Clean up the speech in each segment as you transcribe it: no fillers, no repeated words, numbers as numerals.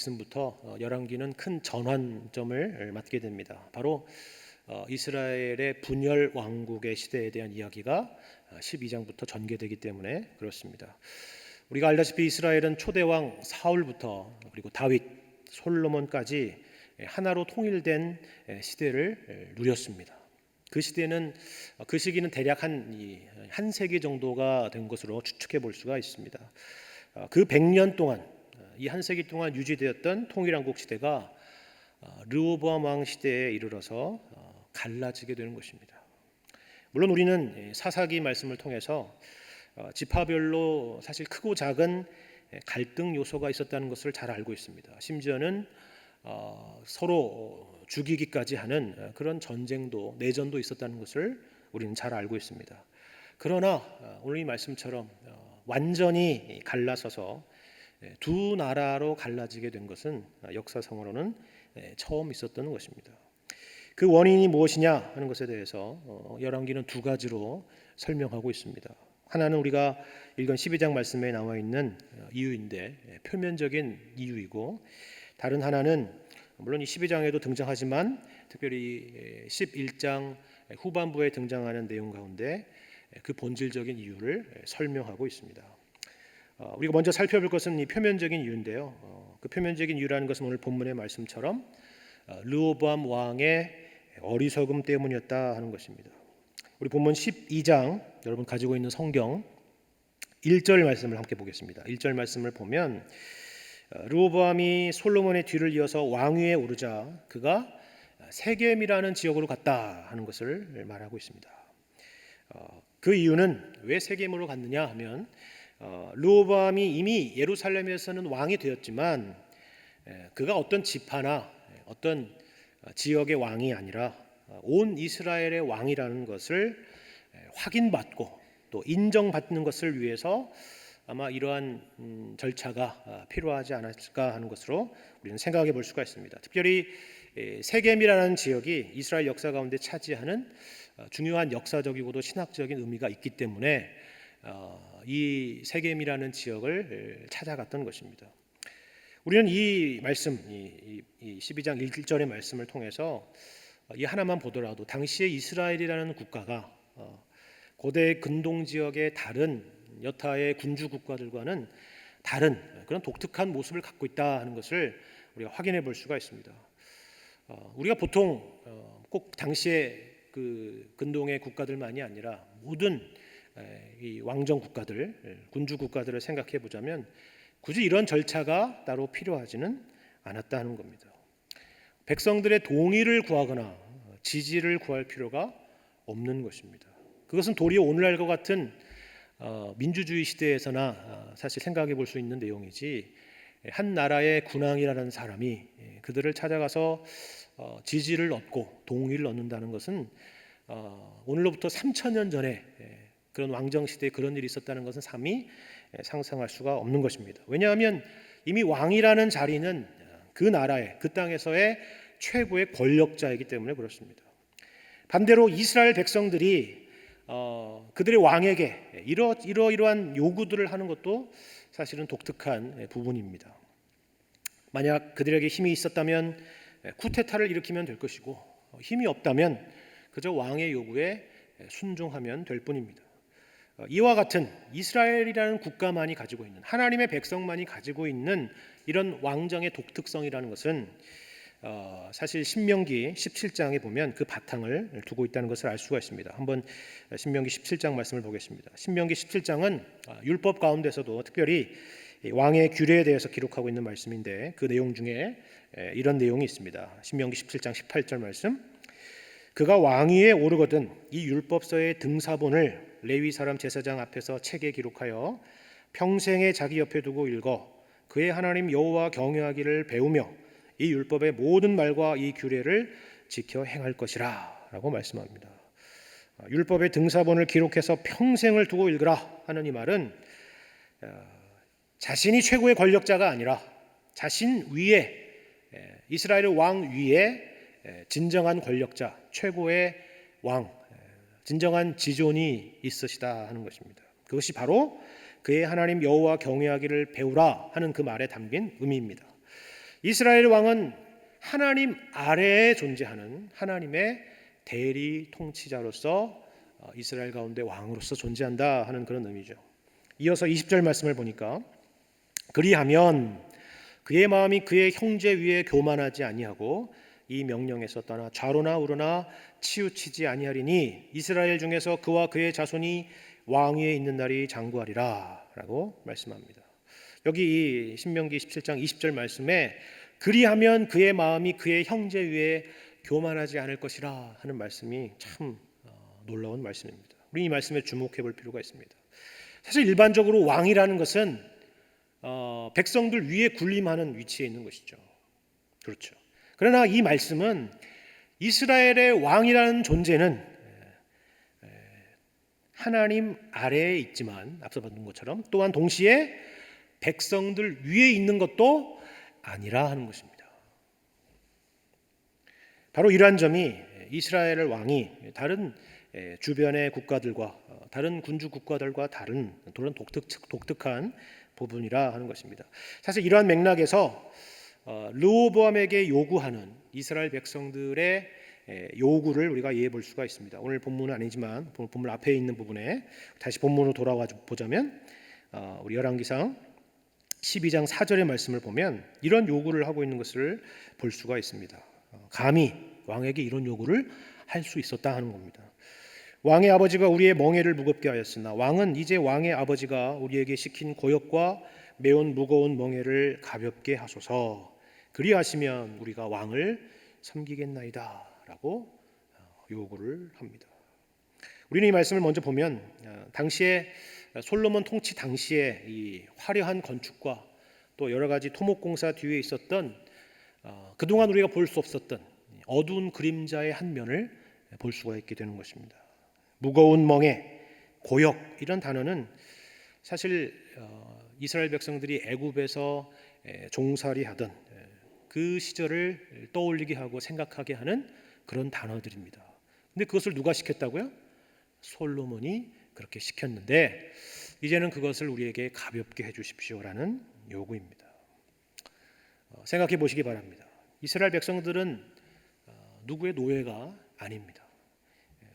말씀부터 열왕기는 큰 전환점을 맞게 됩니다. 바로 이스라엘의 분열 왕국의 시대에 대한 이야기가 12장부터 전개되기 때문에 그렇습니다. 우리가 알다시피 이스라엘은 초대왕 사울부터 그리고 다윗, 솔로몬까지 하나로 통일된 시대를 누렸습니다. 그 시기는 대략 한 세기 정도가 된 것으로 추측해 볼 수가 있습니다. 그 100년 동안, 이 한 세기 동안 유지되었던 통일왕국 시대가 르호보암 왕 시대에 이르러서 갈라지게 되는 것입니다. 물론 우리는 사사기 말씀을 통해서 지파별로 사실 크고 작은 갈등 요소가 있었다는 것을 잘 알고 있습니다. 심지어는 서로 죽이기까지 하는 그런 전쟁도, 내전도 있었다는 것을 우리는 잘 알고 있습니다. 그러나 오늘 이 말씀처럼 완전히 갈라서서 두 나라로 갈라지게 된 것은 역사상으로는 처음 있었던 것입니다. 그 원인이 무엇이냐 하는 것에 대해서 열왕기는 두 가지로 설명하고 있습니다. 하나는 우리가 읽은 12장 말씀에 나와 있는 이유인데 표면적인 이유이고, 다른 하나는 물론 이 12장에도 등장하지만 특별히 11장 후반부에 등장하는 내용 가운데 그 본질적인 이유를 설명하고 있습니다. 우리가 먼저 살펴볼 것은 이 표면적인 이유인데요. 그 표면적인 이유라는 것은 오늘 본문의 말씀처럼 르호보암 왕의 어리석음 때문이었다 하는 것입니다. 우리 본문 12장 여러분 가지고 있는 성경 1절 말씀을 함께 보겠습니다. 1절 말씀을 보면 르호보암이 솔로몬의 뒤를 이어서 왕위에 오르자 그가 세겜이라는 지역으로 갔다 하는 것을 말하고 있습니다. 그 이유는 왜 세겜으로 갔느냐 하면 르호보암이 이미 예루살렘에서는 왕이 되었지만 그가 어떤 지파나 어떤 지역의 왕이 아니라 온 이스라엘의 왕이라는 것을 확인받고 또 인정받는 것을 위해서 아마 이러한 절차가 필요하지 않았을까 하는 것으로 우리는 생각해 볼 수가 있습니다. 특별히 세겜이라는 지역이 이스라엘 역사 가운데 차지하는 중요한 역사적이고도 신학적인 의미가 있기 때문에 이 세겜이라는 지역을 찾아갔던 것입니다. 우리는 이 말씀, 이 12장 1절의 말씀을 통해서 이 하나만 보더라도 당시의 이스라엘이라는 국가가 고대 근동 지역의 다른 여타의 군주 국가들과는 다른 그런 독특한 모습을 갖고 있다 하는 것을 우리가 확인해 볼 수가 있습니다. 우리가 보통 꼭 당시의 그 근동의 국가들만이 아니라 모든 이 왕정 국가들, 군주 국가들을 생각해 보자면 굳이 이런 절차가 따로 필요하지는 않았다 하는 겁니다. 백성들의 동의를 구하거나 지지를 구할 필요가 없는 것입니다. 그것은 도리어 오늘날과 같은 민주주의 시대에서나 사실 생각해 볼 수 있는 내용이지, 한 나라의 군왕이라는 사람이 그들을 찾아가서 지지를 얻고 동의를 얻는다는 것은 오늘로부터 3,000년 전에 그런 왕정 시대에 그런 일이 있었다는 것은 감히 상상할 수가 없는 것입니다. 왜냐하면 이미 왕이라는 자리는 그 나라의, 그 땅에서의 최고의 권력자이기 때문에 그렇습니다. 반대로 이스라엘 백성들이 그들의 왕에게 이러한 요구들을 하는 것도 사실은 독특한 부분입니다. 만약 그들에게 힘이 있었다면 쿠데타를 일으키면 될 것이고, 힘이 없다면 그저 왕의 요구에 순종하면 될 뿐입니다. 이와 같은 이스라엘이라는 국가만이 가지고 있는, 하나님의 백성만이 가지고 있는 이런 왕정의 독특성이라는 것은 사실 신명기 17장에 보면 그 바탕을 두고 있다는 것을 알 수가 있습니다. 한번 신명기 17장 말씀을 보겠습니다. 신명기 17장은 율법 가운데서도 특별히 왕의 규례에 대해서 기록하고 있는 말씀인데, 그 내용 중에 이런 내용이 있습니다. 신명기 17장 18절 말씀, 그가 왕위에 오르거든 이 율법서의 등사본을 레위 사람 제사장 앞에서 책에 기록하여 평생에 자기 옆에 두고 읽어 그의 하나님 여호와 경외하기를 배우며 이 율법의 모든 말과 이 규례를 지켜 행할 것이라 라고 말씀합니다. 율법의 등사본을 기록해서 평생을 두고 읽으라 하는 이 말은 자신이 최고의 권력자가 아니라 자신 위에, 이스라엘의 왕 위에 진정한 권력자, 최고의 왕, 진정한 지존이 있으시다 하는 것입니다. 그것이 바로 그의 하나님 여호와 경외하기를 배우라 하는 그 말에 담긴 의미입니다. 이스라엘 왕은 하나님 아래에 존재하는 하나님의 대리 통치자로서 이스라엘 가운데 왕으로서 존재한다 하는 그런 의미죠. 이어서 20절 말씀을 보니까 그리하면 그의 마음이 그의 형제 위에 교만하지 아니하고 이 명령에서 떠나 좌로나 우로나 치우치지 아니하리니 이스라엘 중에서 그와 그의 자손이 왕 위에 있는 날이 장구하리라 라고 말씀합니다. 여기 이 신명기 17장 20절 말씀에 그리하면 그의 마음이 그의 형제 위에 교만하지 않을 것이라 하는 말씀이 참 놀라운 말씀입니다. 우리 이 말씀에 주목해 볼 필요가 있습니다. 사실 일반적으로 왕이라는 것은 백성들 위에 군림하는 위치에 있는 것이죠. 그렇죠. 그러나 이 말씀은 이스라엘의 왕이라는 존재는 하나님 아래에 있지만 앞서 봤던 것처럼 또한 동시에 백성들 위에 있는 것도 아니라 하는 것입니다. 바로 이러한 점이 이스라엘 왕이 다른 주변의 국가들과 다른 군주 국가들과 다른 독특한 부분이라 하는 것입니다. 사실 이러한 맥락에서 르호보암에게 요구하는 이스라엘 백성들의 요구를 우리가 이해해 볼 수가 있습니다. 오늘 본문은 아니지만 본문 앞에 있는 부분에 다시 본문으로 돌아와 보자면 우리 열왕기상 12장 4절의 말씀을 보면 이런 요구를 하고 있는 것을 볼 수가 있습니다. 감히 왕에게 이런 요구를 할 수 있었다 하는 겁니다. 왕의 아버지가 우리의 멍에를 무겁게 하였으나 왕은 이제 왕의 아버지가 우리에게 시킨 고역과 매운 무거운 멍에를 가볍게 하소서. 그리하시면 우리가 왕을 섬기겠나이다 라고 요구를 합니다. 우리는 이 말씀을 먼저 보면 당시에 솔로몬 통치 당시에 이 화려한 건축과 또 여러 가지 토목공사 뒤에 있었던 그동안 우리가 볼 수 없었던 어두운 그림자의 한 면을 볼 수가 있게 되는 것입니다. 무거운 멍에, 고역 이런 단어는 사실 이스라엘 백성들이 애굽에서 종살이하던 그 시절을 떠올리게 하고 생각하게 하는 그런 단어들입니다. 근데 그것을 누가 시켰다고요? 솔로몬이 그렇게 시켰는데 이제는 그것을 우리에게 가볍게 해주십시오라는 요구입니다. 생각해 보시기 바랍니다. 이스라엘 백성들은 누구의 노예가 아닙니다.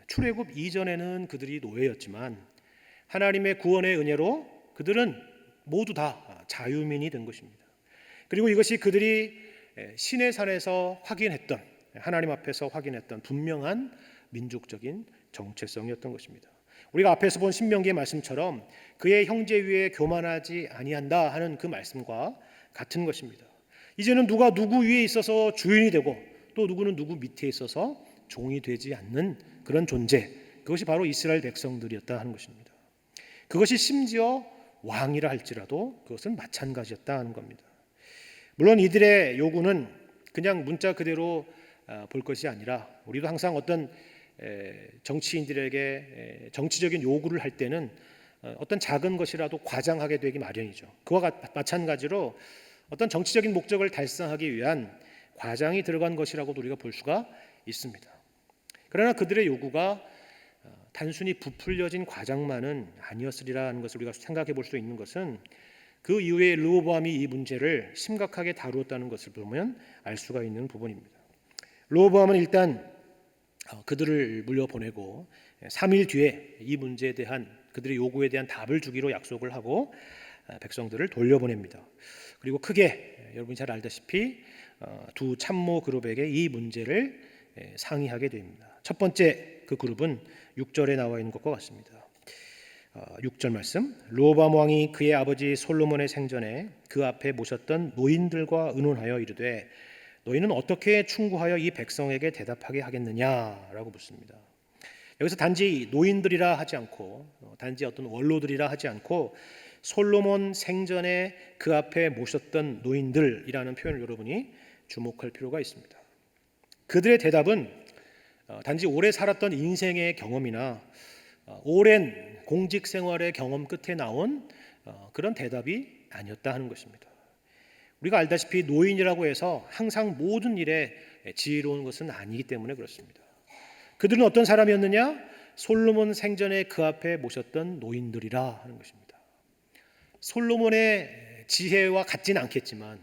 출애굽 이전에는 그들이 노예였지만 하나님의 구원의 은혜로 그들은 모두 다 자유민이 된 것입니다. 그리고 이것이 그들이 시내산에서 확인했던 하나님 앞에서 확인했던 분명한 민족적인 정체성이었던 것입니다. 우리가 앞에서 본 신명기의 말씀처럼 그의 형제 위에 교만하지 아니한다 하는 그 말씀과 같은 것입니다. 이제는 누가 누구 위에 있어서 주인이 되고 또 누구는 누구 밑에 있어서 종이 되지 않는 그런 존재, 그것이 바로 이스라엘 백성들이었다 하는 것입니다. 그것이 심지어 왕이라 할지라도 그것은 마찬가지였다 하는 겁니다. 물론 이들의 요구는 그냥 문자 그대로 볼 것이 아니라 우리도 항상 어떤 정치인들에게 정치적인 요구를 할 때는 어떤 작은 것이라도 과장하게 되기 마련이죠. 그와 마찬가지로 어떤 정치적인 목적을 달성하기 위한 과장이 들어간 것이라고도 우리가 볼 수가 있습니다. 그러나 그들의 요구가 단순히 부풀려진 과장만은 아니었으리라 하는 것을 우리가 생각해 볼 수 있는 것은 그 이후에 르호보암이 이 문제를 심각하게 다루었다는 것을 보면 알 수가 있는 부분입니다. 르호보암은 일단 그들을 물려보내고 3일 뒤에 이 문제에 대한 그들의 요구에 대한 답을 주기로 약속을 하고 백성들을 돌려보냅니다. 그리고 크게 여러분이 잘 알다시피 두 참모 그룹에게 이 문제를 상의하게 됩니다. 첫 번째 그 그룹은 6절에 나와 있는 것과 같습니다. 6절 말씀, 르호보암 왕이 그의 아버지 솔로몬의 생전에 그 앞에 모셨던 노인들과 의논하여 이르되 너희는 어떻게 충고하여 이 백성에게 대답하게 하겠느냐라고 묻습니다. 여기서 단지 노인들이라 하지 않고 단지 어떤 원로들이라 하지 않고 솔로몬 생전에 그 앞에 모셨던 노인들이라는 표현을 여러분이 주목할 필요가 있습니다. 그들의 대답은 단지 오래 살았던 인생의 경험이나 오랜 공직 생활의 경험 끝에 나온 그런 대답이 아니었다 하는 것입니다. 우리가 알다시피 노인이라고 해서 항상 모든 일에 지혜로운 것은 아니기 때문에 그렇습니다. 그들은 어떤 사람이었느냐? 솔로몬 생전에 그 앞에 모셨던 노인들이라 하는 것입니다. 솔로몬의 지혜와 같지는 않겠지만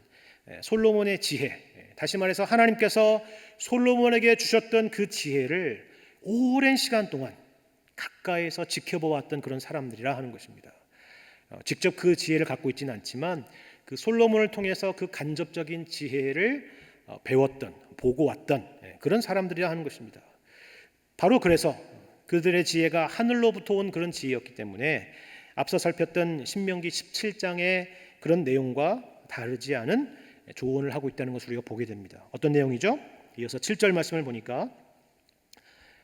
솔로몬의 지혜, 다시 말해서 하나님께서 솔로몬에게 주셨던 그 지혜를 오랜 시간 동안 가까이서 지켜보았던 그런 사람들이라 하는 것입니다. 직접 그 지혜를 갖고 있지는 않지만 그 솔로몬을 통해서 그 간접적인 지혜를 배웠던, 보고 왔던 그런 사람들이라 하는 것입니다. 바로 그래서 그들의 지혜가 하늘로부터 온 그런 지혜였기 때문에 앞서 살폈던 신명기 17장의 그런 내용과 다르지 않은 조언을 하고 있다는 것을 우리가 보게 됩니다. 어떤 내용이죠? 이어서 7절 말씀을 보니까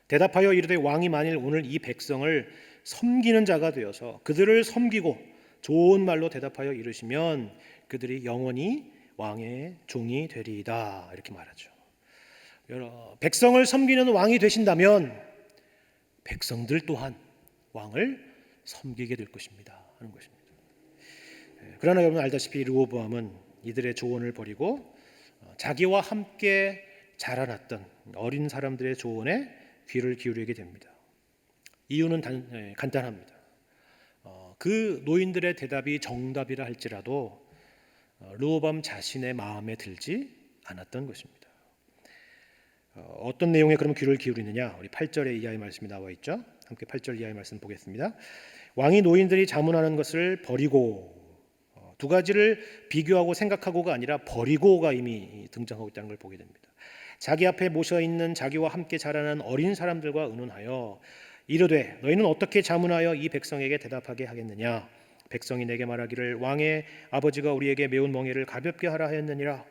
대답하여 이르되 왕이 만일 오늘 이 백성을 섬기는 자가 되어서 그들을 섬기고 좋은 말로 대답하여 이르시면 그들이 영원히 왕의 종이 되리이다, 이렇게 말하죠. 백성을 섬기는 왕이 되신다면 백성들 또한 왕을 섬기게 될 것입니다 하는 것입니다. 그러나 여러분 알다시피 르호보암은 이들의 조언을 버리고 자기와 함께 자라났던 어린 사람들의 조언에 귀를 기울이게 됩니다. 이유는 간단합니다. 그 노인들의 대답이 정답이라 할지라도 르호보암 자신의 마음에 들지 않았던 것입니다. 어떤 내용에 그럼 귀를 기울이느냐? 우리 8절의 이하의 말씀이 나와 있죠. 함께 8절 이하의 말씀 보겠습니다. 왕이 노인들이 자문하는 것을 버리고, 두 가지를 비교하고 생각하고가 아니라 버리고가 이미 등장하고 있다는 걸 보게 됩니다. 자기 앞에 모셔 있는 자기와 함께 자라는 어린 사람들과 의논하여 이르되 너희는 어떻게 자문하여 이 백성에게 대답하게 하겠느냐? 백성이 내게 말하기를 왕의 아버지가 우리에게 매운 멍에를 가볍게 하라 하였느니라.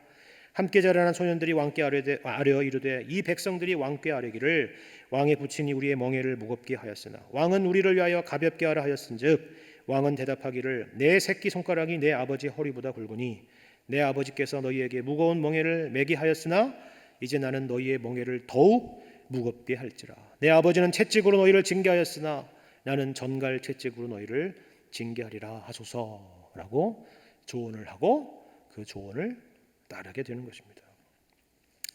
함께 자라난 소년들이 왕께 아뢰어 이르되 이 백성들이 왕께 아뢰기를 왕의 부친이 우리의 멍에를 무겁게 하였으나 왕은 우리를 위하여 가볍게 하라 하였은즉 왕은 대답하기를 내 새끼 손가락이 내 아버지 허리보다 굵으니 내 아버지께서 너희에게 무거운 멍에를 매게 하였으나 이제 나는 너희의 멍에를 더욱 무겁게 할지라. 내 아버지는 채찍으로 너희를 징계하였으나 나는 전갈 채찍으로 너희를 징계하리라 하소서라고 조언을 하고 그 조언을 따르게 되는 것입니다.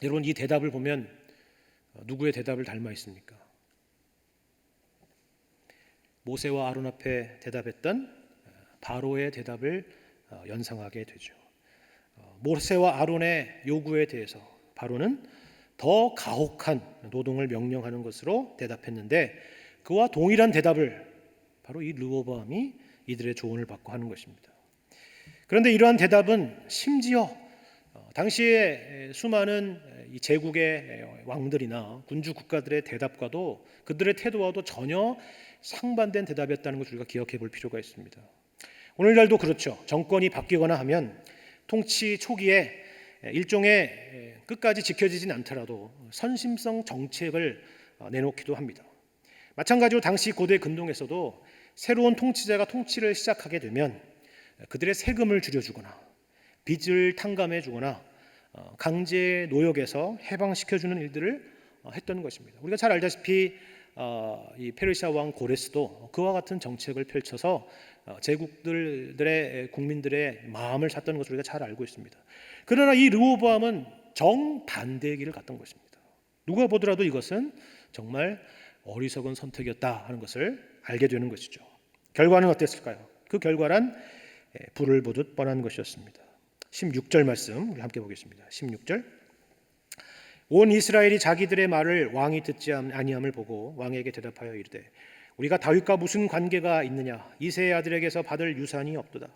여러분, 이 대답을 보면 누구의 대답을 닮아 있습니까? 모세와 아론 앞에 대답했던 바로의 대답을 연상하게 되죠. 모세와 아론의 요구에 대해서 바로는 더 가혹한 노동을 명령하는 것으로 대답했는데 그와 동일한 대답을 바로 이 르호보암이 이들의 조언을 받고 하는 것입니다. 그런데 이러한 대답은 심지어 당시에 수많은 이 제국의 왕들이나 군주 국가들의 대답과도 그들의 태도와도 전혀 상반된 대답이었다는 것을 우리가 기억해 볼 필요가 있습니다. 오늘날도 그렇죠. 정권이 바뀌거나 하면 통치 초기에 일종의 끝까지 지켜지진 않더라도 선심성 정책을 내놓기도 합니다. 마찬가지로 당시 고대 근동에서도 새로운 통치자가 통치를 시작하게 되면 그들의 세금을 줄여주거나 빚을 탕감해 주거나 강제 노역에서 해방시켜주는 일들을 했던 것입니다. 우리가 잘 알다시피 이 페르시아 왕 고레스도 그와 같은 정책을 펼쳐서 제국들의 국민들의 마음을 샀던 것을 우리가 잘 알고 있습니다. 그러나 이 르호보암은 정반대의 길을 갔던 것입니다. 누가 보더라도 이것은 정말 어리석은 선택이었다 하는 것을 알게 되는 것이죠. 결과는 어땠을까요? 그 결과란 불을 보듯 뻔한 것이었습니다. 16절 말씀 우리 함께 보겠습니다. 16절 온 이스라엘이 자기들의 말을 왕이 듣지 아니함을 보고 왕에게 대답하여 이르되 우리가 다윗과 무슨 관계가 있느냐? 이새의 아들에게서 받을 유산이 없도다.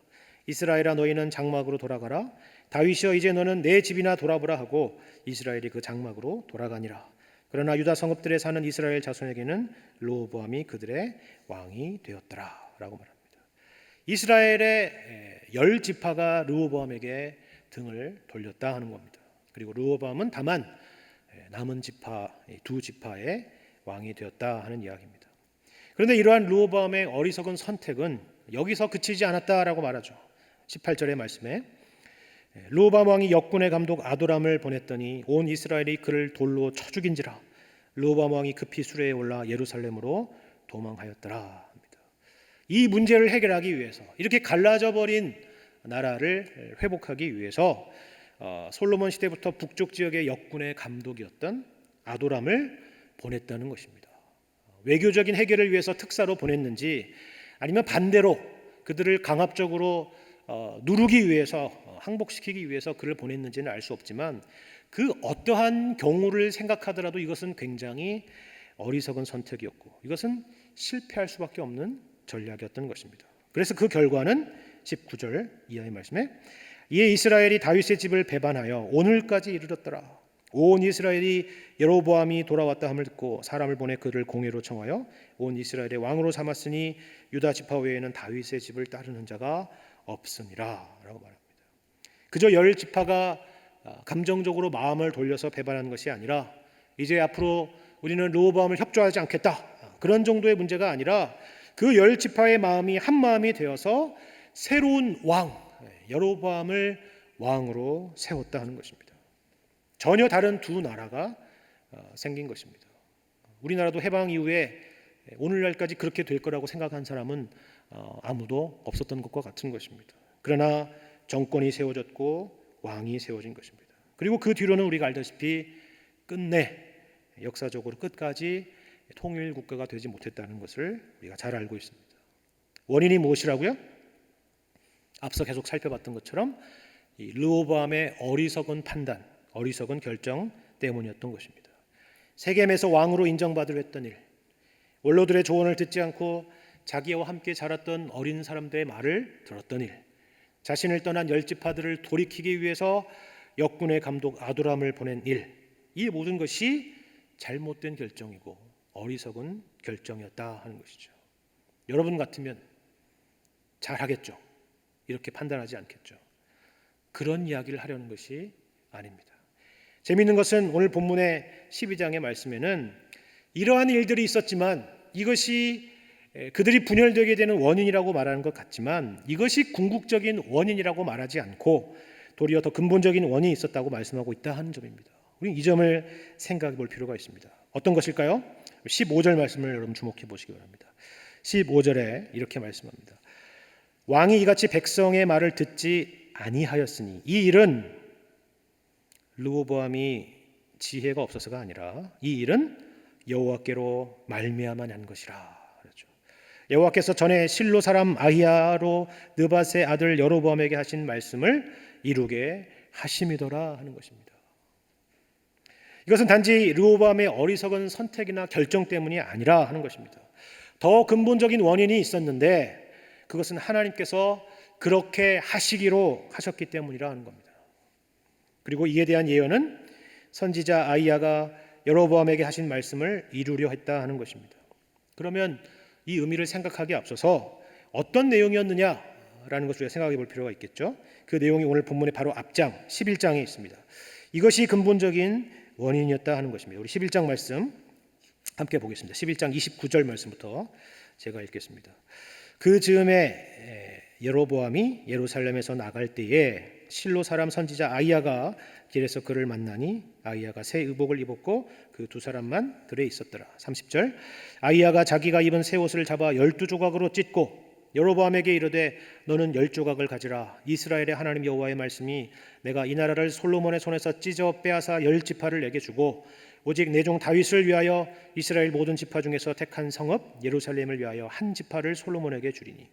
이스라엘아 너희는 장막으로 돌아가라. 다윗이여 이제 너는 내 집이나 돌아보라 하고 이스라엘이 그 장막으로 돌아가니라. 그러나 유다 성읍들에 사는 이스라엘 자손에게는 르호보암이 그들의 왕이 되었더라 라고 말합니다. 이스라엘의 10지파가 르호보암에게 등을 돌렸다 하는 겁니다. 그리고 르호보암은 다만 남은 지파 2지파의 왕이 되었다 하는 이야기입니다. 그런데 이러한 르호보암의 어리석은 선택은 여기서 그치지 않았다라고 말하죠. 18절의 말씀에 르호보암 왕이 역군의 감독 아도람을 보냈더니 온 이스라엘이 그를 돌로 쳐 죽인지라. 르호보암 왕이 급히 수레에 올라 예루살렘으로 도망하였더라 합니다. 이 문제를 해결하기 위해서 이렇게 갈라져 버린 나라를 회복하기 위해서 솔로몬 시대부터 북쪽 지역의 역군의 감독이었던 아도람을 보냈다는 것입니다. 외교적인 해결을 위해서 특사로 보냈는지 아니면 반대로 그들을 강압적으로 누르기 위해서 항복시키기 위해서 그를 보냈는지는 알 수 없지만 그 어떠한 경우를 생각하더라도 이것은 굉장히 어리석은 선택이었고 이것은 실패할 수밖에 없는 전략이었던 것입니다. 그래서 그 결과는 19절 이하의 말씀에 이에 이스라엘이 다윗의 집을 배반하여 오늘까지 이르렀더라. 온 이스라엘이 여로보암이 돌아왔다 함을 듣고 사람을 보내 그를 공회로 청하여 온 이스라엘의 왕으로 삼았으니 유다 지파 외에는 다윗의 집을 따르는 자가 없으니라 라고 말합니다. 그저 열 지파가 감정적으로 마음을 돌려서 배반한 것이 아니라 이제 앞으로 우리는 르호보암을 협조하지 않겠다 그런 정도의 문제가 아니라 그 열 지파의 마음이 한 마음이 되어서 새로운 왕 여로보암을 왕으로 세웠다 하는 것입니다. 전혀 다른 두 나라가 생긴 것입니다. 우리나라도 해방 이후에 오늘날까지 그렇게 될 거라고 생각한 사람은 아무도 없었던 것과 같은 것입니다. 그러나 정권이 세워졌고 왕이 세워진 것입니다. 그리고 그 뒤로는 우리가 알다시피 끝내 역사적으로 끝까지 통일 국가가 되지 못했다는 것을 우리가 잘 알고 있습니다. 원인이 무엇이라고요? 앞서 계속 살펴봤던 것처럼 이 르호보암의 어리석은 판단, 어리석은 결정 때문이었던 것입니다. 세겜에서 왕으로 인정받으려 했던 일, 원로들의 조언을 듣지 않고 자기와 함께 자랐던 어린 사람들의 말을 들었던 일, 자신을 떠난 열 지파들을 돌이키기 위해서 역군의 감독 아도람을 보낸 일, 이 모든 것이 잘못된 결정이고 어리석은 결정이었다 하는 것이죠. 여러분 같으면 잘하겠죠. 이렇게 판단하지 않겠죠. 그런 이야기를 하려는 것이 아닙니다. 재미있는 것은 오늘 본문의 12장의 말씀에는 이러한 일들이 있었지만 이것이 그들이 분열되게 되는 원인이라고 말하는 것 같지만 이것이 궁극적인 원인이라고 말하지 않고 도리어 더 근본적인 원인이 있었다고 말씀하고 있다 하는 점입니다. 우리는 이 점을 생각해 볼 필요가 있습니다. 어떤 것일까요? 15절 말씀을 여러분 주목해 보시기 바랍니다. 15절에 이렇게 말씀합니다. 왕이 이같이 백성의 말을 듣지 아니하였으니 이 일은 르호보암이 지혜가 없어서가 아니라 이 일은 여호와께로 말미암아 난 것이라. 그렇죠. 여호와께서 전에 실로 사람 아히야로 느밧의 아들 여로보암에게 하신 말씀을 이루게 하심이더라 하는 것입니다. 이것은 단지 르호보암의 어리석은 선택이나 결정 때문이 아니라 하는 것입니다. 더 근본적인 원인이 있었는데 그것은 하나님께서 그렇게 하시기로 하셨기 때문이라 하는 겁니다. 그리고 이에 대한 예언은 선지자 아히야가 여로보암에게 하신 말씀을 이루려 했다 하는 것입니다. 그러면 이 의미를 생각하기에 앞서서 어떤 내용이었느냐라는 것을 생각해 볼 필요가 있겠죠. 그 내용이 오늘 본문의 바로 앞장 11장에 있습니다. 이것이 근본적인 원인이었다 하는 것입니다. 우리 11장 말씀 함께 보겠습니다. 11장 29절 말씀부터 제가 읽겠습니다. 그 즈음에 여로보암이 예루살렘에서 나갈 때에 실로 사람 선지자 아히야가 길에서 그를 만나니 아히야가 새 의복을 입었고 그 두 사람만 들에 있었더라. 30절 아히야가 자기가 입은 새 옷을 잡아 12조각으로 찢고 여로보암에게 이르되 너는 10조각을 가지라. 이스라엘의 하나님 여호와의 말씀이 내가 이 나라를 솔로몬의 손에서 찢어 빼앗아 10지파를 내게 주고 오직 내 종 다윗을 위하여 이스라엘 모든 지파 중에서 택한 성읍 예루살렘을 위하여 한 지파를 솔로몬에게 주리니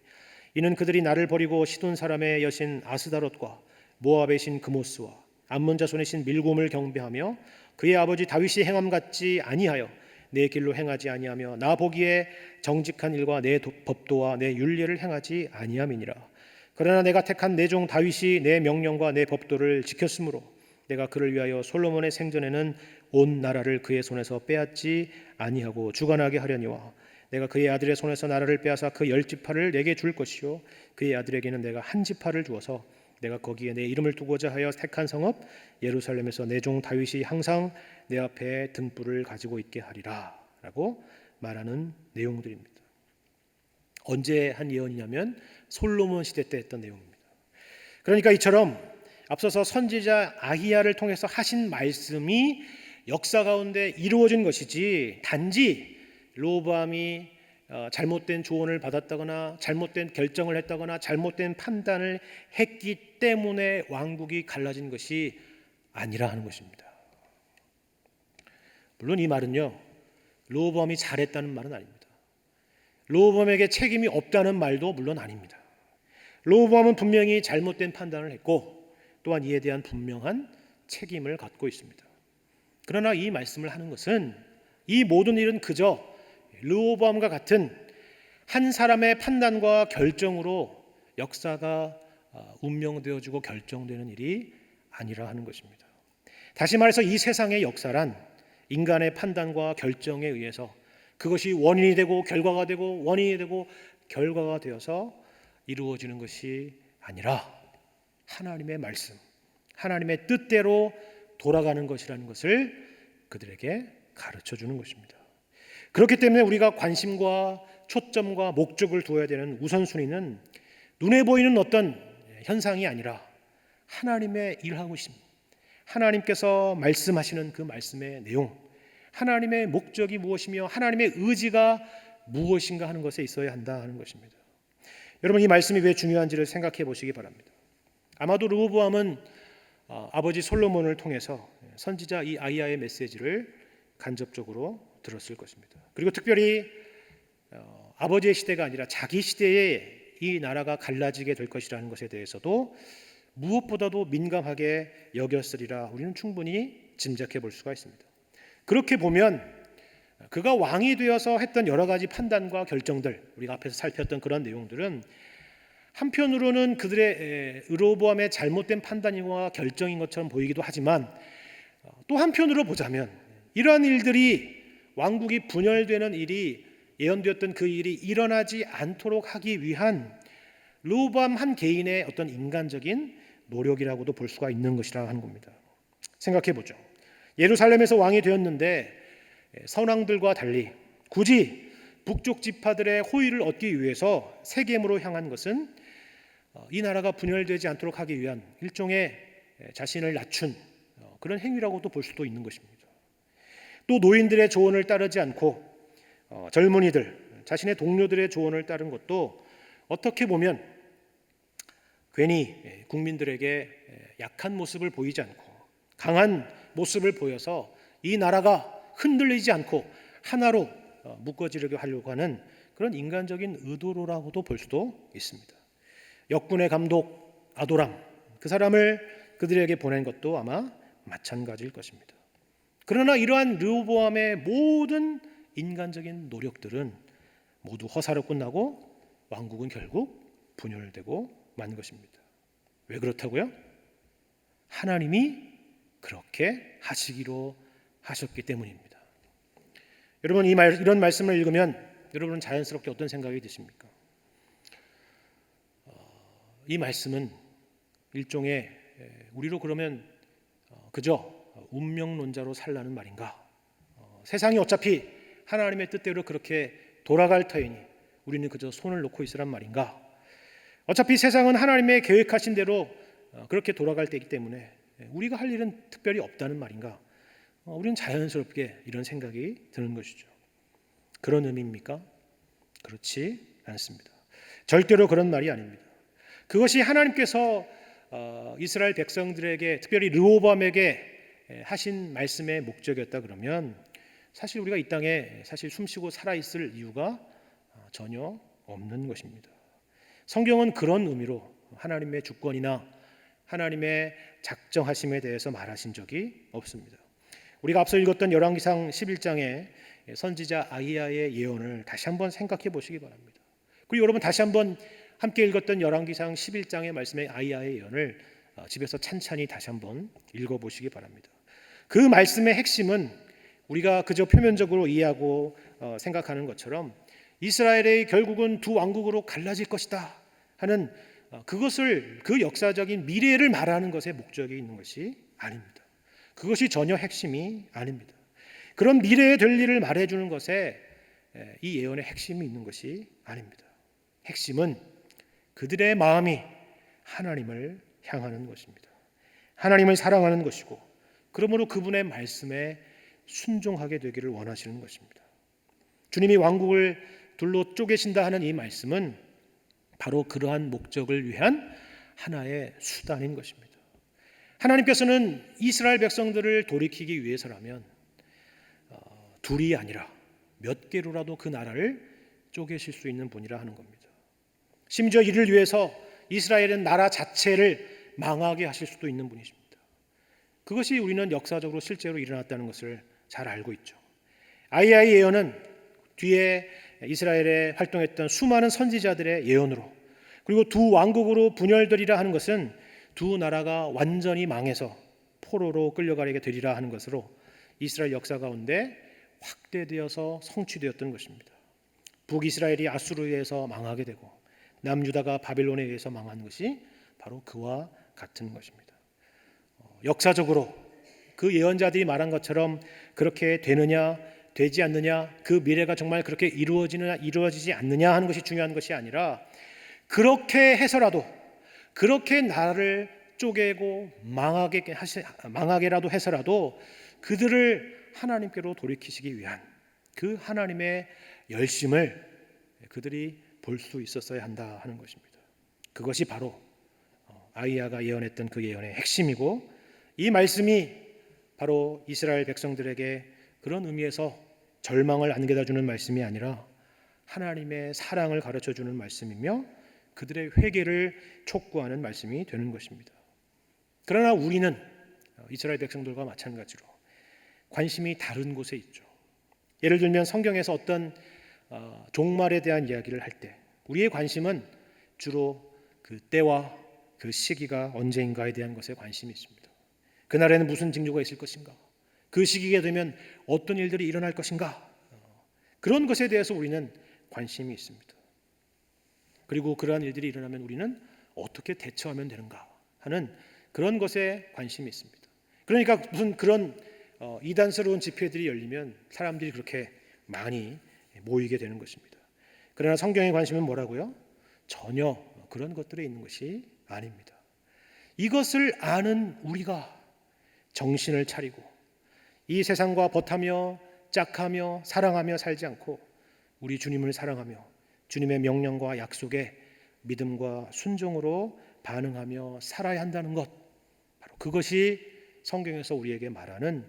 이는 그들이 나를 버리고 시돈 사람의 여신 아스다롯과 모압의 신 그모스와 암몬 자손의 신 밀곰을 경배하며 그의 아버지 다윗이 행함 같지 아니하여 내 길로 행하지 아니하며 나 보기에 정직한 일과 내 법도와 내 윤례를 행하지 아니함이니라. 그러나 내가 택한 내 종 다윗이 내 명령과 내 법도를 지켰으므로 내가 그를 위하여 솔로몬의 생전에는 온 나라를 그의 손에서 빼앗지 아니하고 주관하게 하려니와 내가 그의 아들의 손에서 나라를 빼앗아 그 10지파를 내게 줄 것이요 그의 아들에게는 내가 한 지파를 주어서 내가 거기에 내 이름을 두고자 하여 택한 성읍 예루살렘에서 내 종 다윗이 항상 내 앞에 등불을 가지고 있게 하리라 라고 말하는 내용들입니다. 언제 한 예언이냐면 솔로몬 시대 때 했던 내용입니다. 그러니까 이처럼 앞서서 선지자 아히야를 통해서 하신 말씀이 역사 가운데 이루어진 것이지 단지 르호보암이 잘못된 조언을 받았다거나 잘못된 결정을 했다거나 잘못된 판단을 했기 때문에 왕국이 갈라진 것이 아니라 하는 것입니다. 물론 이 말은요 르호보암이 잘했다는 말은 아닙니다. 르호보암에게 책임이 없다는 말도 물론 아닙니다. 르호보암은 분명히 잘못된 판단을 했고 또한 이에 대한 분명한 책임을 갖고 있습니다. 그러나 이 말씀을 하는 것은 이 모든 일은 그저 르호보암과 같은 한 사람의 판단과 결정으로 역사가 운명되어지고 결정되는 일이 아니라 하는 것입니다. 다시 말해서 이 세상의 역사란 인간의 판단과 결정에 의해서 그것이 원인이 되고 결과가 되고 원인이 되고 결과가 되어서 이루어지는 것이 아니라 하나님의 말씀, 하나님의 뜻대로 돌아가는 것이라는 것을 그들에게 가르쳐 주는 것입니다. 그렇기 때문에 우리가 관심과 초점과 목적을 두어야 되는 우선순위는 눈에 보이는 어떤 현상이 아니라 하나님의 일하고심, 하나님께서 말씀하시는 그 말씀의 내용, 하나님의 목적이 무엇이며 하나님의 의지가 무엇인가 하는 것에 있어야 한다 하는 것입니다. 여러분, 이 말씀이 왜 중요한지를 생각해 보시기 바랍니다. 아마도 르호보암은 아버지 솔로몬을 통해서 선지자 이 아이야의 메시지를 간접적으로 들었을 것입니다. 그리고 특별히 아버지의 시대가 아니라 자기 시대에 이 나라가 갈라지게 될 것이라는 것에 대해서도 무엇보다도 민감하게 여겼으리라 우리는 충분히 짐작해 볼 수가 있습니다. 그렇게 보면 그가 왕이 되어서 했던 여러 가지 판단과 결정들, 우리가 앞에서 살폈던 그런 내용들은 한편으로는 그들의 르호보암의 잘못된 판단과 결정인 것처럼 보이기도 하지만 또 한편으로 보자면 이러한 일들이 왕국이 분열되는 일이 예언되었던 그 일이 일어나지 않도록 하기 위한 르호보암 한 개인의 어떤 인간적인 노력이라고도 볼 수가 있는 것이라 하는 겁니다. 생각해 보죠. 예루살렘에서 왕이 되었는데 선왕들과 달리 굳이 북쪽 지파들의 호의를 얻기 위해서 세겜으로 향한 것은 이 나라가 분열되지 않도록 하기 위한 일종의 자신을 낮춘 그런 행위라고도 볼 수도 있는 것입니다. 또 노인들의 조언을 따르지 않고 젊은이들, 자신의 동료들의 조언을 따른 것도 어떻게 보면 괜히 국민들에게 약한 모습을 보이지 않고 강한 모습을 보여서 이 나라가 흔들리지 않고 하나로 묶어지려고 하려고 하는 그런 인간적인 의도로라고도 볼 수도 있습니다. 역군의 감독 아도람, 그 사람을 그들에게 보낸 것도 아마 마찬가지일 것입니다. 그러나 이러한 르호보암의 모든 인간적인 노력들은 모두 허사로 끝나고 왕국은 결국 분열되고 만 것입니다. 왜 그렇다고요? 하나님이 그렇게 하시기로 하셨기 때문입니다. 여러분, 이런 말씀을 읽으면 여러분은 자연스럽게 어떤 생각이 드십니까? 이 말씀은 일종의 우리로 그러면 그저 운명론자로 살라는 말인가? 세상이 어차피 하나님의 뜻대로 그렇게 돌아갈 터이니 우리는 그저 손을 놓고 있으란 말인가? 어차피 세상은 하나님의 계획하신 대로 그렇게 돌아갈 때이기 때문에 우리가 할 일은 특별히 없다는 말인가? 우리는 자연스럽게 이런 생각이 드는 것이죠. 그런 의미입니까? 그렇지 않습니다. 절대로 그런 말이 아닙니다. 그것이 하나님께서 이스라엘 백성들에게 특별히 르호보암에게 하신 말씀의 목적이었다 그러면 사실 우리가 이 땅에 사실 숨쉬고 살아있을 이유가 전혀 없는 것입니다. 성경은 그런 의미로 하나님의 주권이나 하나님의 작정하심에 대해서 말하신 적이 없습니다. 우리가 앞서 읽었던 열왕기상 11장의 선지자 아이야의 예언을 다시 한번 생각해 보시기 바랍니다. 그리고 여러분 다시 한번 함께 읽었던 열왕기상 11장의 말씀의 아이야의 예언을 집에서 찬찬히 다시 한번 읽어보시기 바랍니다. 그 말씀의 핵심은 우리가 그저 표면적으로 이해하고 생각하는 것처럼 이스라엘의 결국은 두 왕국으로 갈라질 것이다 하는 그것을 그 역사적인 미래를 말하는 것에 목적이 있는 것이 아닙니다. 그것이 전혀 핵심이 아닙니다. 그런 미래에 될 일을 말해주는 것에 이 예언의 핵심이 있는 것이 아닙니다. 핵심은 그들의 마음이 하나님을 향하는 것입니다. 하나님을 사랑하는 것이고 그러므로 그분의 말씀에 순종하게 되기를 원하시는 것입니다. 주님이 왕국을 둘로 쪼개신다 하는 이 말씀은 바로 그러한 목적을 위한 하나의 수단인 것입니다. 하나님께서는 이스라엘 백성들을 돌이키기 위해서라면 둘이 아니라 몇 개로라도 그 나라를 쪼개실 수 있는 분이라 하는 겁니다. 심지어 이를 위해서 이스라엘은 나라 자체를 망하게 하실 수도 있는 분이십니다. 그것이 우리는 역사적으로 실제로 일어났다는 것을 잘 알고 있죠. 아이야 예언은 뒤에 이스라엘에 활동했던 수많은 선지자들의 예언으로, 그리고 두 왕국으로 분열되리라 하는 것은 두 나라가 완전히 망해서 포로로 끌려가게 되리라 하는 것으로 이스라엘 역사 가운데 확대되어서 성취되었던 것입니다. 북이스라엘이 아수르에 의해서 망하게 되고 남유다가 바벨론에 의해서 망한 것이 바로 그와 같은 것입니다. 역사적으로 그 예언자들이 말한 것처럼 그렇게 되느냐 되지 않느냐, 그 미래가 정말 그렇게 이루어지느냐 이루어지지 않느냐 하는 것이 중요한 것이 아니라, 그렇게 해서라도, 그렇게 나라를 쪼개고 망하게라도 해서라도 그들을 하나님께로 돌이키시기 위한 그 하나님의 열심을 그들이 볼 수 있었어야 한다 하는 것입니다. 그것이 바로 아이야가 예언했던 그 예언의 핵심이고, 이 말씀이 바로 이스라엘 백성들에게 그런 의미에서 절망을 안겨다주는 말씀이 아니라 하나님의 사랑을 가르쳐주는 말씀이며 그들의 회개를 촉구하는 말씀이 되는 것입니다. 그러나 우리는 이스라엘 백성들과 마찬가지로 관심이 다른 곳에 있죠. 예를 들면 성경에서 어떤 종말에 대한 이야기를 할 때 우리의 관심은 주로 그 때와 그 시기가 언제인가에 대한 것에 관심이 있습니다. 그날에는 무슨 징조가 있을 것인가, 그 시기가 되면 어떤 일들이 일어날 것인가, 그런 것에 대해서 우리는 관심이 있습니다. 그리고 그러한 일들이 일어나면 우리는 어떻게 대처하면 되는가 하는 그런 것에 관심이 있습니다. 그러니까 무슨 그런 이단스러운 집회들이 열리면 사람들이 그렇게 많이 모이게 되는 것입니다. 그러나 성경의 관심은 뭐라고요? 전혀 그런 것들에 있는 것이 아닙니다. 이것을 아는 우리가 정신을 차리고 이 세상과 벗하며 짝하며 사랑하며 살지 않고 우리 주님을 사랑하며 주님의 명령과 약속에 믿음과 순종으로 반응하며 살아야 한다는 것, 바로 그것이 성경에서 우리에게 말하는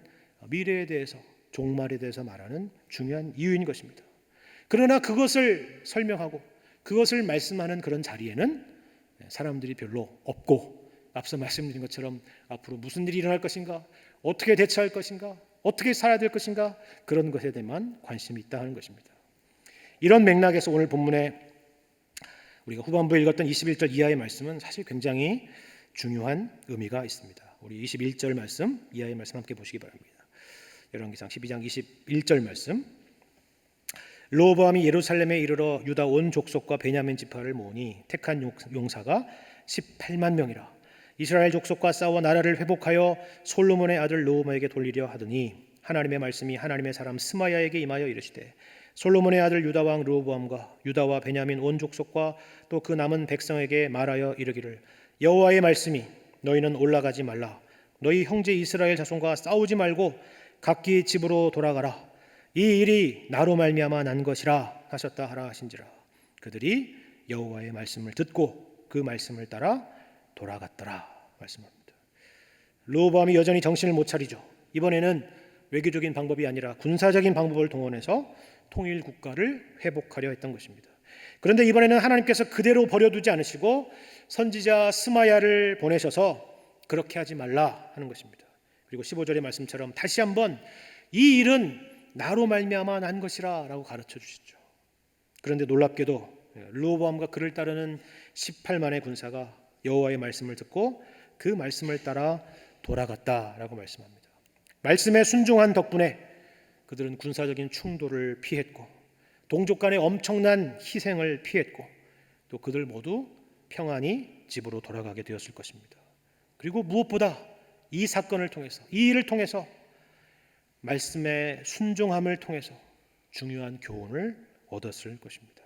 미래에 대해서, 종말에 대해서 말하는 중요한 이유인 것입니다. 그러나 그것을 설명하고 그것을 말씀하는 그런 자리에는 사람들이 별로 없고, 앞서 말씀드린 것처럼 앞으로 무슨 일이 일어날 것인가, 어떻게 대처할 것인가, 어떻게 살아야 될 것인가, 그런 것에 대해만 관심이 있다 하는 것입니다. 이런 맥락에서 오늘 본문에 우리가 후반부에 읽었던 21절 이하의 말씀은 사실 굉장히 중요한 의미가 있습니다. 우리 21절 말씀, 이하의 말씀 함께 보시기 바랍니다. 열왕기상 12장 21절 말씀. 르호보암이 예루살렘에 이르러 유다 온 족속과 베냐민 지파를 모으니 택한 용사가 18만 명이라. 이스라엘 족속과 싸워 나라를 회복하여 솔로몬의 아들 르호보암에게 돌리려 하더니 하나님의 말씀이 하나님의 사람 스마야에게 임하여 이르시되, 솔로몬의 아들 유다 왕 르호보암과 유다와 베냐민 온 족속과 또 그 남은 백성에게 말하여 이르기를, 여호와의 말씀이 너희는 올라가지 말라, 너희 형제 이스라엘 자손과 싸우지 말고 각기 집으로 돌아가라, 이 일이 나로 말미암아 난 것이라 하셨다 하라 하신지라. 그들이 여호와의 말씀을 듣고 그 말씀을 따라 돌아갔더라 말씀합니다. 르호보암이 여전히 정신을 못 차리죠. 이번에는 외교적인 방법이 아니라 군사적인 방법을 동원해서 통일 국가를 회복하려 했던 것입니다. 그런데 이번에는 하나님께서 그대로 버려두지 않으시고 선지자 스마야를 보내셔서 그렇게 하지 말라 하는 것입니다. 그리고 15절의 말씀처럼 다시 한번 이 일은 나로 말미암아 난 것이라 라고 가르쳐 주시죠. 그런데 놀랍게도 르호보암과 그를 따르는 18만의 군사가 여호와의 말씀을 듣고 그 말씀을 따라 돌아갔다라고 말씀합니다. 말씀에 순종한 덕분에 그들은 군사적인 충돌을 피했고 동족 간의 엄청난 희생을 피했고 또 그들 모두 평안히 집으로 돌아가게 되었을 것입니다. 그리고 무엇보다 이 사건을 통해서, 이 일을 통해서 말씀의 순종함을 통해서 중요한 교훈을 얻었을 것입니다.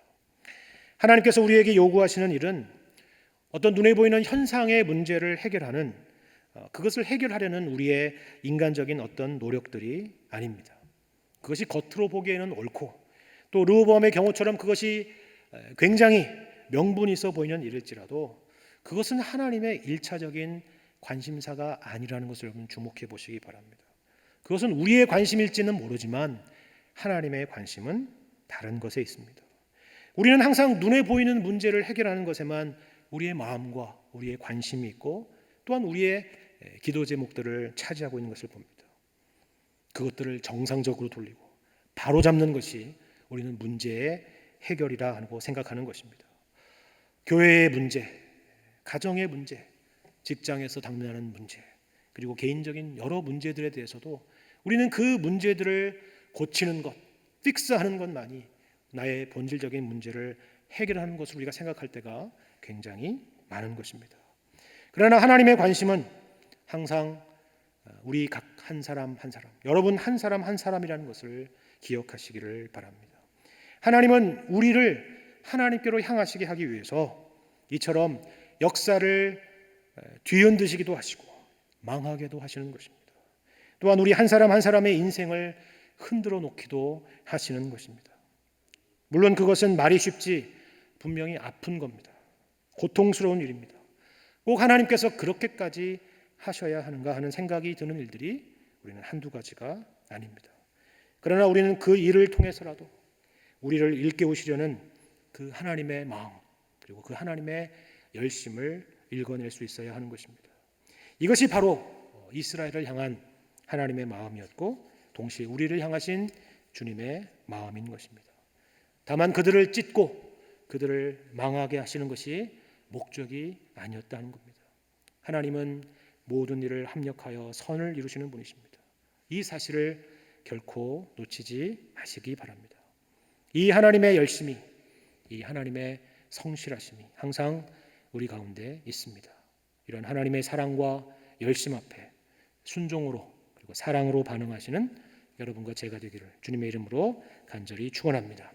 하나님께서 우리에게 요구하시는 일은 어떤 눈에 보이는 현상의 문제를 해결하는, 그것을 해결하려는 우리의 인간적인 어떤 노력들이 아닙니다. 그것이 겉으로 보기에는 옳고 또 르호보암의 경우처럼 그것이 굉장히 명분이 있어 보이는 일일지라도 그것은 하나님의 일차적인 관심사가 아니라는 것을 여러분 주목해 보시기 바랍니다. 그것은 우리의 관심일지는 모르지만 하나님의 관심은 다른 것에 있습니다. 우리는 항상 눈에 보이는 문제를 해결하는 것에만 우리의 마음과 우리의 관심이 있고 또한 우리의 기도 제목들을 차지하고 있는 것을 봅니다. 그것들을 정상적으로 돌리고 바로잡는 것이 우리는 문제의 해결이라 하고 생각하는 것입니다. 교회의 문제, 가정의 문제, 직장에서 당면하는 문제, 그리고 개인적인 여러 문제들에 대해서도 우리는 그 문제들을 고치는 것, 픽스하는 것만이 나의 본질적인 문제를 해결하는 것을 우리가 생각할 때가 굉장히 많은 것입니다. 그러나 하나님의 관심은 항상 우리 각 한 사람 한 사람, 여러분 한 사람 한 사람이라는 것을 기억하시기를 바랍니다. 하나님은 우리를 하나님께로 향하시게 하기 위해서 이처럼 역사를 뒤흔드시기도 하시고 망하게도 하시는 것입니다. 또한 우리 한 사람 한 사람의 인생을 흔들어 놓기도 하시는 것입니다. 물론 그것은 말이 쉽지 분명히 아픈 겁니다. 고통스러운 일입니다. 꼭 하나님께서 그렇게까지 하셔야 하는가 하는 생각이 드는 일들이 우리는 한두 가지가 아닙니다. 그러나 우리는 그 일을 통해서라도 우리를 일깨우시려는 그 하나님의 마음, 그리고 그 하나님의 열심을 읽어낼 수 있어야 하는 것입니다. 이것이 바로 이스라엘을 향한 하나님의 마음이었고 동시에 우리를 향하신 주님의 마음인 것입니다. 다만 그들을 찢고 그들을 망하게 하시는 것이 목적이 아니었다는 겁니다. 하나님은 모든 일을 합력하여 선을 이루시는 분이십니다. 이 사실을 결코 놓치지 마시기 바랍니다. 이 하나님의 열심이, 이 하나님의 성실하심이 항상 우리 가운데 있습니다. 이런 하나님의 사랑과 열심 앞에 순종으로 그리고 사랑으로 반응하시는 여러분과 제가 되기를 주님의 이름으로 간절히 축원합니다.